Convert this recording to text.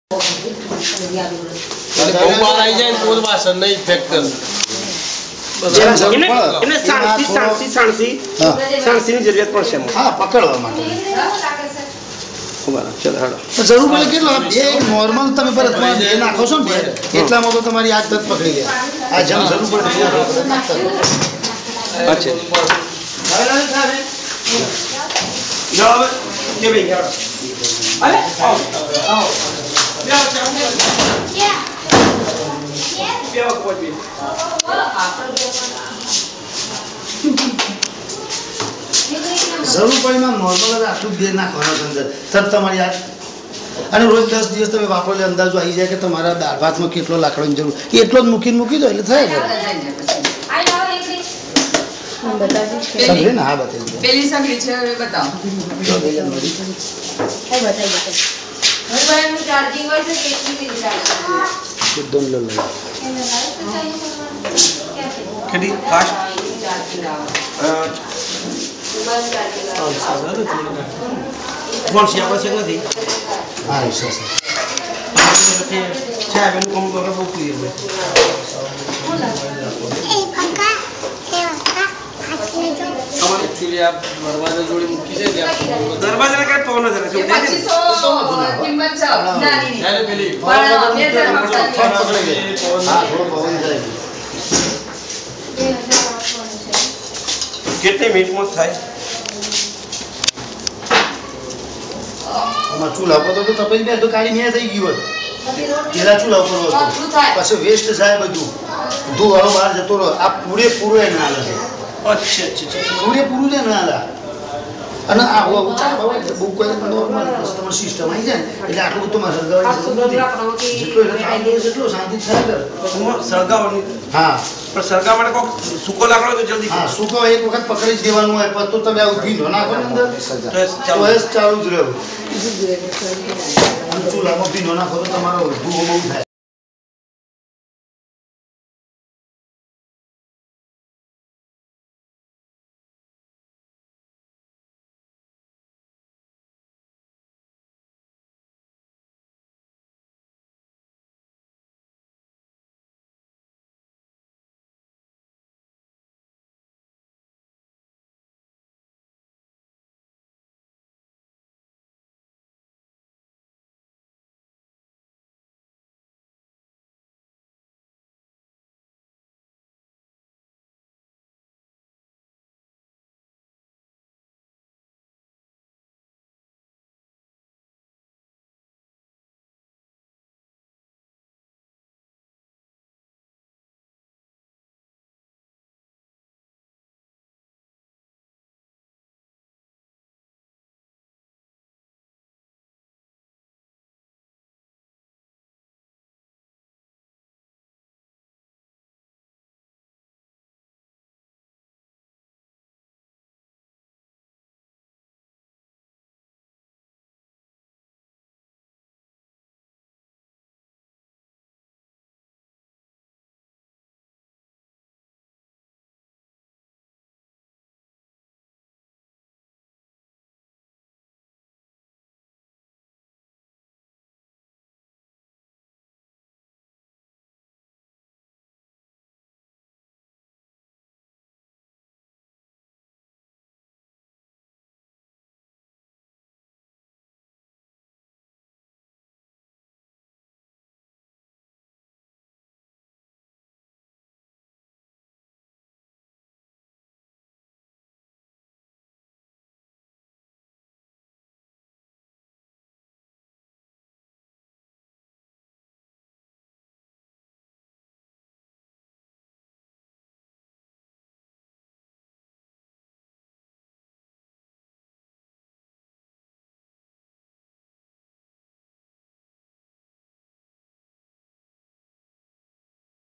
બહુ આવી જાય તો વાસણ નહીં ઇફેક્ટ કરે એને સાણસીની જરૂરિયાત પડશે હા પકડવા માટે જરૂર પડે કેટલો બે નોર્મલ તમે પરત બે નાખો છો ને બે એટલામાં તો તમારી આજ તક પકડી ગયા આ જેમ જરૂર પડે જરૂર પડે નોર્મલ આટલું બે નાખવાનું અંદર તરત તમારી આ અને રોજ 10 દિવસ તમે વાપરો એટલે અંદાજો આવી જાય કે તમારા દાળ ભાતમાં કેટલો લાકડાની જરૂર એટલો જ મૂકી દો એટલે થાય કરે સગડી ને હા બતાવી પેલી સગડી છે હવે બતાવો ચાર્જિંગ હોય છે કેટલી એકદમ લો કેટલી ફાસ્ટ કોણ છે આપણે છે નથી હા સરસ છે બેન કોમ કરો બહુ ક્લિયર હોય एक्चुअली आप दरवाजा जोड़ी मुक्की से दरवाजा का पवन जरा जो देखे 2500 કિંમત છે નાની यार पेली પણ બે હા થોડો પવન જાય કેટલી મિનિટમાં થાય આમાં ચૂલા પર તો તપેલી બે તો કાળી મેં થઈ ગયું પેલા ચૂલા ઉપર હતું પછી વેસ્ટ જાય બધું વાળો બહાર જતો રહો આ પૂરેપૂરું એને હાલે અચ્છા પૂરેપૂરું છે ને હાલે અને આ બહુ કોઈ નોર્મલ કસ્ટમર સિસ્ટમ આવી જાય ને એટલે આટલું બધું મારે સળગાવવાની જેટલો એટલે તાપ જોઈએ જેટલો શાંતિ થાય સળગાવવાની હા પણ સળગાવવા માટે કોક સૂકો લાકડો તો જલ્દી હા સૂકો એક વખત પકડી જ દેવાનું હોય પછી તો તમે આવું ભીનો નાખો ને અંદર તો ચાલુ જ રહ્યું ચૂલામાં ભીનો નાખો તો તમારો ધુઓ બહુ થાય